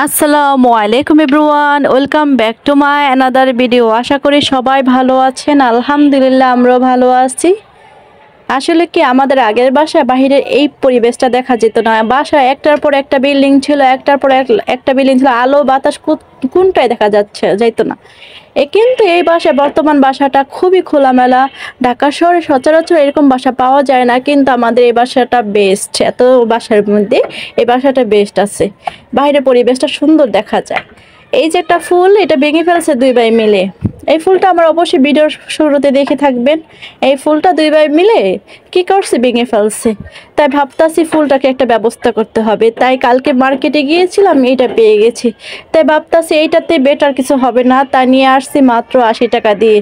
আসসালামু আলাইকুম everyone, welcome back to my another video. আশা করি সবাই ভালো আছেন। আলহামদুলিল্লাহ আমরাও ভালো আছি। আসলে কি আমাদের আগের বাসায় বাহিরের এই পরিবেশটা দেখা যেত না। বাসায় একটার পর একটা বিল্ডিং ছিল, একটার পর একটা বিল্ডিং ছিল, আলো বাতাস কোনটাই দেখা যাইতো না। কিন্তু এই বাসায় বর্তমান বাসাটা খুবই খোলামেলা। ঢাকা শহরে সচরাচর এরকম বাসা পাওয়া যায় না, কিন্তু আমাদের এই বাসাটা বেস্ট। এত বাসার মধ্যে এই বাসাটা বেস্ট আছে। বাইরের পরিবেশটা সুন্দর দেখা যায়। এই যে একটা ফুল, এটা ভেঙে ফেলছে দুই ভাই মিলে। এই ফুলটা আমার অবশ্যই ভিডিওর শুরুতে দেখে থাকবেন। এই ফুলটা দুই ভাই মিলে কি করছে, ভেঙে ফেলছে। তাই ভাবতাছি ফুলটাকে একটা ব্যবস্থা করতে হবে। তাই কালকে মার্কেটে গিয়েছিলাম, এইটা পেয়ে গেছি। তাই ভাবতাছি এইটাতে বেটার কিছু হবে না, তাই নিয়ে আসছি মাত্র 80 টাকা দিয়ে।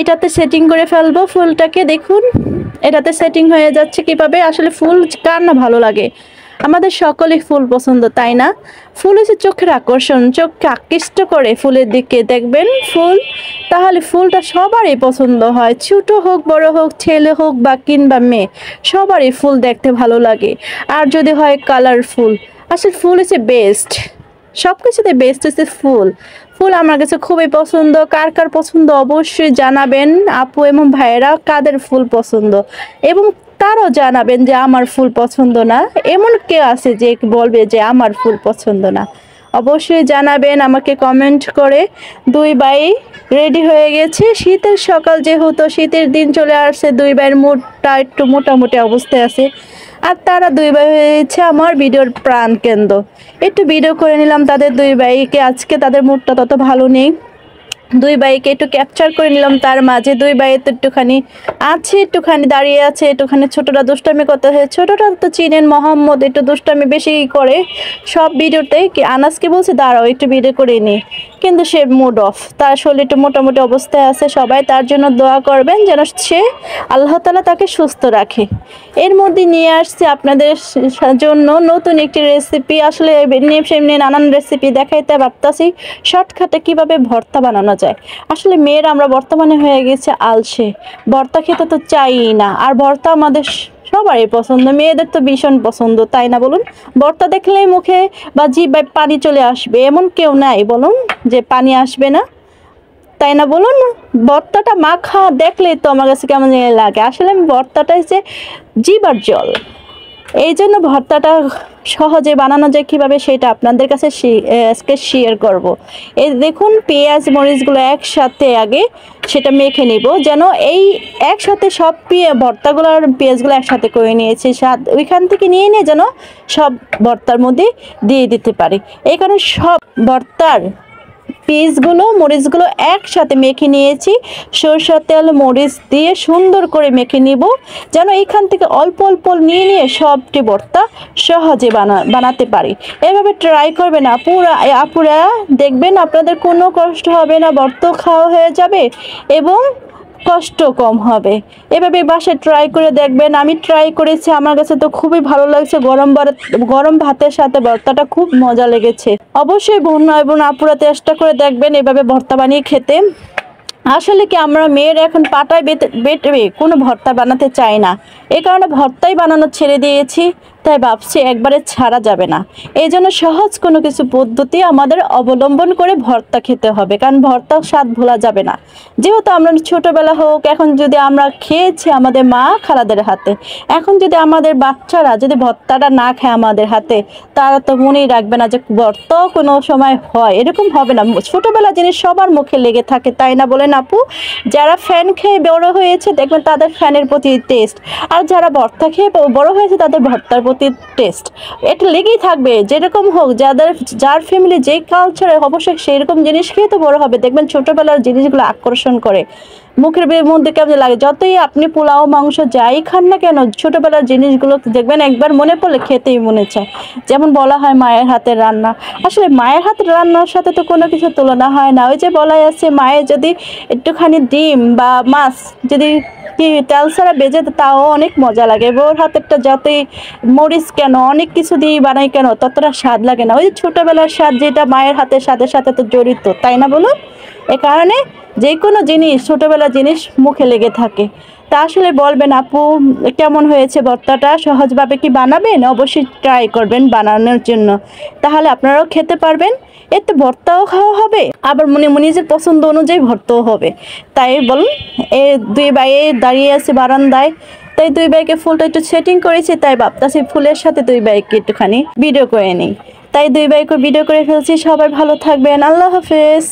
এটাতে সেটিং করে ফেলবো ফুলটাকে। দেখুন এটাতে সেটিং হয়ে যাচ্ছে কিভাবে। আসলে ফুল কার না ভালো লাগে, আমাদের সকলেই ফুল পছন্দ, তাই না? ফুল হচ্ছে চোখের আকর্ষণ, চোখকে আকৃষ্ট করে ফুলের দিকে দেখবেন ফুল, তাহলে ফুলটা সবারই পছন্দ হয়। ছোট হোক বড় হোক, ছেলে হোক বা কিংবা মেয়ে, সবারই ফুল দেখতে ভালো লাগে। আর যদি হয় কালারফুল, আসলে ফুল হচ্ছে বেস্ট। সব কিছুতে বেস্ট হচ্ছে ফুল। ফুল আমার কাছে খুবই পছন্দ। কার কার পছন্দ অবশ্যই জানাবেন। আপু এবং ভাইয়েরা কাদের ফুল পছন্দ, এবং তারও জানাবেন যে আমার ফুল পছন্দ না। এমন কেউ আছে যে বলবে যে আমার ফুল পছন্দ না? অবশ্যই জানাবেন আমাকে কমেন্ট করে। দুই ভাই রেডি হয়ে গেছে। শীতের সকাল যেহেতু, শীতের দিন চলে আসছে, দুই ভাইয়ের মুডটা একটু মোটামুটি অবস্থায় আছে। আর তারা দুই ভাই হয়েছে আমার ভিডিওর প্রাণ কেন্দ্র। একটু ভিডিও করে নিলাম তাদের দুই ভাইকে। আজকে তাদের মুডটা তত ভালো নেই। দুই ভাইকে একটু ক্যাপচার করে নিলাম। তার মাঝে দুই ভাই তো একটুখানি আছে, একটুখানি দাঁড়িয়ে আছে, একটুখানি ছোটরা দুষ্টামি করতে হয়। ছোটরা তো চিনেন, মোহাম্মদ একটু দুষ্টামি বেশি করে সব ভিডিওতেই। কি আনাসকে বলছে দাঁড়াও একটু ভিডিও করে নি, কিন্তু সে মুড অফ। তার শরীর একটু মোটামুটি অবস্থায় আছে। সবাই তার জন্য দোয়া করবেন যেন সে আল্লাহ তাআলা তাকে সুস্থ রাখে। এর মধ্যে নিয়ে আসছে আপনাদের জন্য নতুন একটি রেসিপি। আসলে এমনি নানান রেসিপি দেখাইতে ভাবতাছি শর্টকাটে কিভাবে ভর্তা বানানো যায়। আসলে মেয়েরা আমরা বর্তমানে হয়ে গেছে আলসে, ভর্তা খেতে তো চাই না। আর ভর্তা আমাদের সবারই পছন্দ, মেয়েদের তো ভীষণ পছন্দ, তাই না বলুন? ভর্তা দেখলেই মুখে বা জিহ্বায় পানি চলে আসবে, এমন কেউ নাই বলুন যে পানি আসবে না, তাই না বলুন? ভর্তাটা মাখা দেখলেই তো আমার কাছে কেমন জানি লাগে। আসলে আমি ভর্তাটা হচ্ছে জিবার জল। এই জন্য ভর্তাটা সহজে বানানো যায় কীভাবে সেটা আপনাদের কাছে আজকে শেয়ার করব। এই দেখুন পেঁয়াজ মরিচগুলো একসাথে আগে সেটা মেখে নিব, যেন এই একসাথে সব ভর্তাগুলোর পেঁয়াজগুলো একসাথে করে নিয়েছি, স্বাদ ওইখান থেকে নিয়ে যেন সব ভর্তার মধ্যে দিয়ে দিতে পারি। এই কারণে সব ভর্তার পিসগুলো মরিচগুলো একসাথে মেখে নিয়েছি। সরষের তেল মরিচ দিয়ে সুন্দর করে মেখে নিব, যেন এইখান থেকে অল্প অল্প নিয়ে সবটি ভর্তা সহজে বানাতে পারি। এভাবে ট্রাই করবেন আপুরা, দেখবেন আপনাদের কোনো কষ্ট হবে না, ভর্তা খাওয়া হয়ে যাবে এবং কষ্ট কম হবে। এভাবে বাসায় ট্রাই করে দেখবেন। আমি ট্রাই করেছি, আমার কাছে তো খুবই ভালো লাগছে। গরম ভাতের সাথে ভর্তাটা খুব মজা লেগেছে। অবশ্যই বোন এবং আপুরা চেষ্টা করে দেখবেন এভাবে ভর্তা বানিয়ে খেতে। আসলে কি আমরা মেয়েরা এখন পাটায় বেটে কোনো ভর্তা বানাতে চাই না, এই কারণে ভর্তাই বানানো ছেড়ে দিয়েছি। তাই ভাবছি একবারে ছাড়া যাবে না। এই জন্য সহজ কোনো কিছু পদ্ধতি আমাদের অবলম্বন করে ভর্তা খেতে হবে, কারণ ভর্তার স্বাদ ভোলা যাবে না। যেহেতু আমরা ছোটোবেলা হোক, এখন যদি আমরা খেয়েছি আমাদের মা খালাদের হাতে, এখন যদি আমাদের বাচ্চারা যদি ভর্তাটা না খায় আমাদের হাতে, তারা তো মনেই রাখবে না যে ভর্তাও কোনো সময় হয়। এরকম হবে না। ছোটোবেলা জিনিস সবার মুখে লেগে থাকে, তাই না বলেন আপু? যারা ফ্যান খেয়ে বড় হয়েছে দেখবেন তাদের ফ্যানের প্রতি টেস্ট, আর যারা ভর্তা খেয়ে বড় হয়েছে তাদের ভর্তার প্রতি টেস্ট। এটা লেগেই থাকবে যেরকম হোক। যার ফ্যামিলি যেই কালচারে অবশ্যই সেই রকম জিনিস খেয়ে তো বড় হবে। দেখবেন ছোটোবেলার জিনিসগুলো আকর্ষণ করে, মুখের মধ্যে কেমন লাগে। যতই আপনি পোলাও মাংস যাই খান না কেন, ছোটোবেলার জিনিসগুলো দেখবেন একবার মনে পড়লে খেতেই মনে চায়। যেমন বলা হয় মায়ের হাতের রান্না, আসলে মায়ের হাতের রান্নার সাথে তো কোনো কিছু তুলনা হয় না। ওই যে বলাই আছে, মায়ের যদি একটুখানি ডিম বা মাছ যদি তেল ছাড়া বেজে তাও অনেক মজা লাগে। বউর হাতেরটা যতই মরিচ কেন অনেক কিছু দিয়ে বানাই কেন ততটা স্বাদ লাগে না। ওই ছোটোবেলার স্বাদ যেটা মায়ের হাতের স্বাদের সাথে তো জড়িত, তাই না বলুন? এ কারণে যে কোনো জিনিস ছোটোবেলার জিনিস মুখে লেগে থাকে। তা আসলে বলবেন আপু কেমন হয়েছে ভর্তাটা, সহজভাবে কি বানাবেন? অবশ্যই ট্রাই করবেন বানানোর জন্য, তাহলে আপনারাও খেতে পারবেন। এতে ভর্তাও খাওয়া হবে, আবার মনে মনে যে পছন্দ অনুযায়ী ভর্তাও হবে। তাই বলুন, এ দুই ভাই দাঁড়িয়ে আছে বারান্দায়, তাই দুই ভাইকে ফুলটা একটু সেটিং করেছি, তাই ভাবতাছি ফুলের সাথে দুই ভাইকে একটুখানি ভিডিও করে নিই। তাই দুই ভাইকে ভিডিও করে ফেলছি। সবাই ভালো থাকবেন, আল্লাহ হাফেজ।